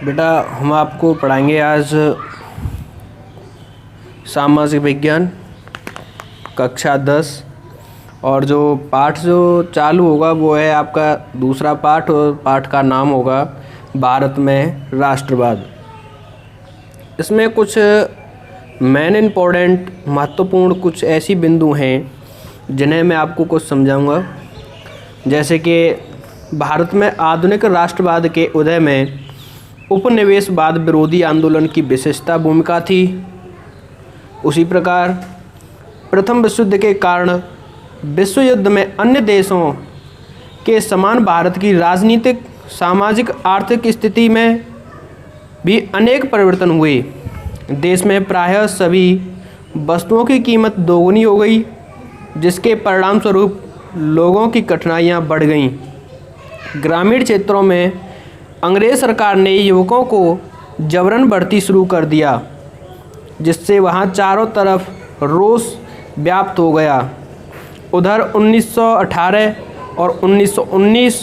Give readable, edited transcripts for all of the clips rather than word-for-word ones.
बेटा हम आपको पढ़ाएंगे आज सामाजिक विज्ञान कक्षा 10 और जो पाठ जो चालू होगा वो है आपका दूसरा पाठ और पाठ का नाम होगा भारत में राष्ट्रवाद। इसमें कुछ मेन इम्पोर्टेंट महत्वपूर्ण कुछ ऐसी बिंदु हैं जिन्हें मैं आपको कुछ समझाऊंगा। जैसे कि भारत में आधुनिक राष्ट्रवाद के उदय में उपनिवेशवाद विरोधी आंदोलन की विशेषता भूमिका थी। उसी प्रकार प्रथम विश्व युद्ध के कारण विश्व युद्ध में अन्य देशों के समान भारत की राजनीतिक, सामाजिक, आर्थिक स्थिति में भी अनेक परिवर्तन हुए। देश में प्रायः सभी वस्तुओं की कीमत दोगुनी हो गई, जिसके परिणाम स्वरूप लोगों की कठिनाइयाँ बढ़ गईं। ग्रामीण क्षेत्रों में अंग्रेज़ सरकार ने युवकों को जबरन भर्ती शुरू कर दिया, जिससे वहाँ चारों तरफ रोष व्याप्त हो गया। उधर 1918 और 1919,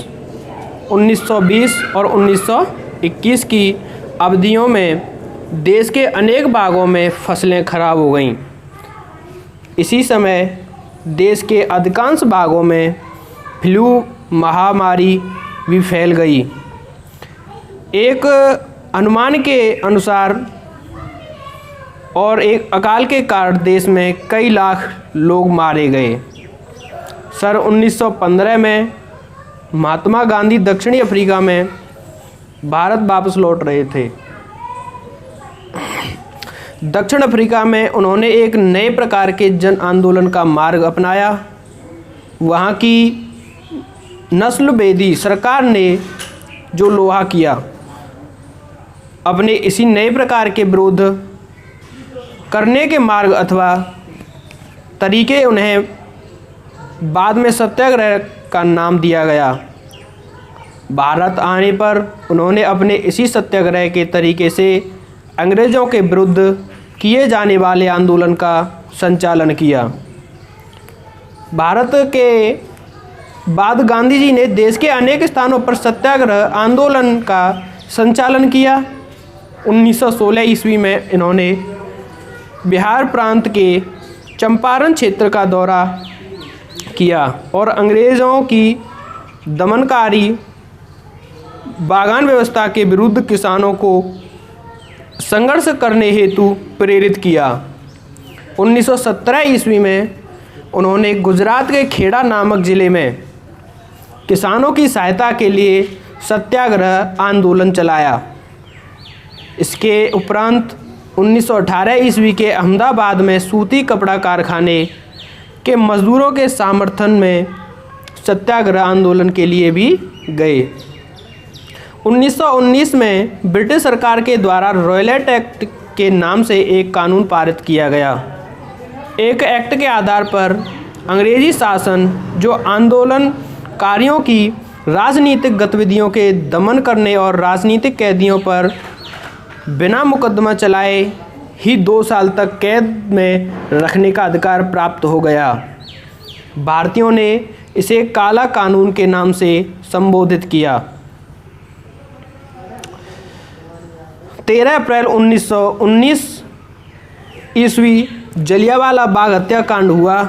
1920 और 1921 की अवधियों में देश के अनेक भागों में फसलें खराब हो गईं। इसी समय देश के अधिकांश भागों में फ्लू महामारी भी फैल गई। एक अनुमान के अनुसार और एक अकाल के कारण देश में कई लाख लोग मारे गए। सन 1915 में महात्मा गांधी दक्षिणी अफ्रीका में भारत वापस लौट रहे थे। दक्षिण अफ्रीका में उन्होंने एक नए प्रकार के जन आंदोलन का मार्ग अपनाया। वहाँ की नस्लभेदी सरकार ने जो लोहा किया, अपने इसी नए प्रकार के विरोध करने के मार्ग अथवा तरीके उन्हें बाद में सत्याग्रह का नाम दिया गया। भारत आने पर उन्होंने अपने इसी सत्याग्रह के तरीके से अंग्रेज़ों के विरुद्ध किए जाने वाले आंदोलन का संचालन किया। भारत के बाद गांधी जी ने देश के अनेक स्थानों पर सत्याग्रह आंदोलन का संचालन किया। 1916 ईस्वी में इन्होंने बिहार प्रांत के चंपारण क्षेत्र का दौरा किया और अंग्रेज़ों की दमनकारी बागान व्यवस्था के विरुद्ध किसानों को संघर्ष करने हेतु प्रेरित किया। 1917 ईस्वी में उन्होंने गुजरात के खेड़ा नामक ज़िले में किसानों की सहायता के लिए सत्याग्रह आंदोलन चलाया। इसके उपरांत 1918 ईस्वी के अहमदाबाद में सूती कपड़ा कारखाने के मजदूरों के समर्थन में सत्याग्रह आंदोलन के लिए भी गए। 1919 में ब्रिटिश सरकार के द्वारा रॉयलेट एक्ट के नाम से एक कानून पारित किया गया। एक एक्ट के आधार पर अंग्रेजी शासन जो आंदोलनकारियों की राजनीतिक गतिविधियों के दमन करने और राजनीतिक कैदियों पर बिना मुकदमा चलाए ही 2 साल तक कैद में रखने का अधिकार प्राप्त हो गया। भारतीयों ने इसे काला कानून के नाम से संबोधित किया। 13 अप्रैल 1919 ईस्वी जलियांवाला बाग हत्याकांड हुआ।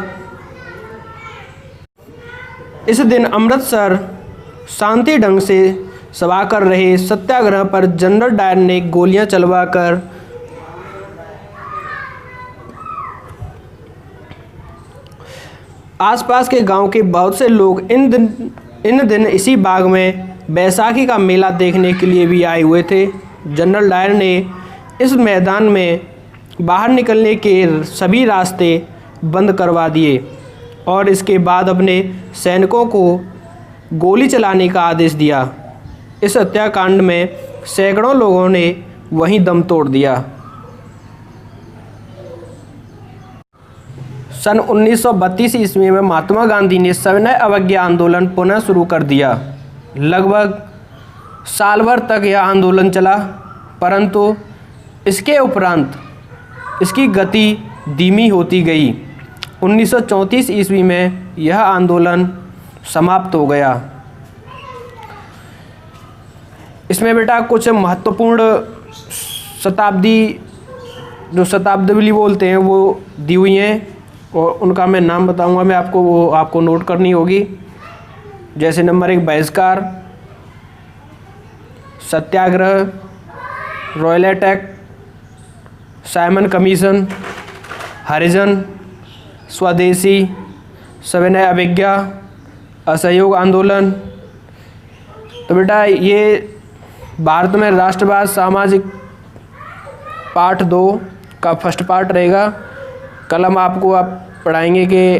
इस दिन अमृतसर शांति ढंग से सभा कर रहे सत्याग्रह पर जनरल डायर ने गोलियां चलवाकर आसपास के गांव के बहुत से लोग इन दिन इसी बाग में बैसाखी का मेला देखने के लिए भी आए हुए थे। जनरल डायर ने इस मैदान में बाहर निकलने के सभी रास्ते बंद करवा दिए और इसके बाद अपने सैनिकों को गोली चलाने का आदेश दिया। इस हत्याकांड में सैकड़ों लोगों ने वहीं दम तोड़ दिया। सन 1932 ईस्वी में महात्मा गांधी ने सविनय अवज्ञा आंदोलन पुनः शुरू कर दिया। लगभग साल भर तक यह आंदोलन चला, परंतु इसके उपरांत इसकी गति धीमी होती गई। 1934 ईस्वी में यह आंदोलन समाप्त हो गया। इसमें बेटा कुछ महत्वपूर्ण शताब्दी बोलते हैं वो दी हुई हैं, और उनका मैं नाम बताऊंगा मैं आपको, वो आपको नोट करनी होगी। जैसे नंबर 1 बहिष्कार, सत्याग्रह, रॉयल अटैक, साइमन कमीशन, हरिजन, स्वदेशी, सविनय अवज्ञा, असहयोग आंदोलन। तो बेटा ये भारत में राष्ट्रवाद सामाजिक पार्ट 2 का फर्स्ट पार्ट रहेगा। कल हम आपको पढ़ाएंगे कि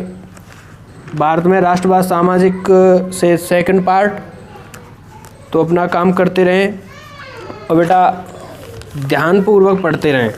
भारत में राष्ट्रवाद सामाजिक से सेकंड पार्ट। तो अपना काम करते रहें और बेटा ध्यानपूर्वक पढ़ते रहें।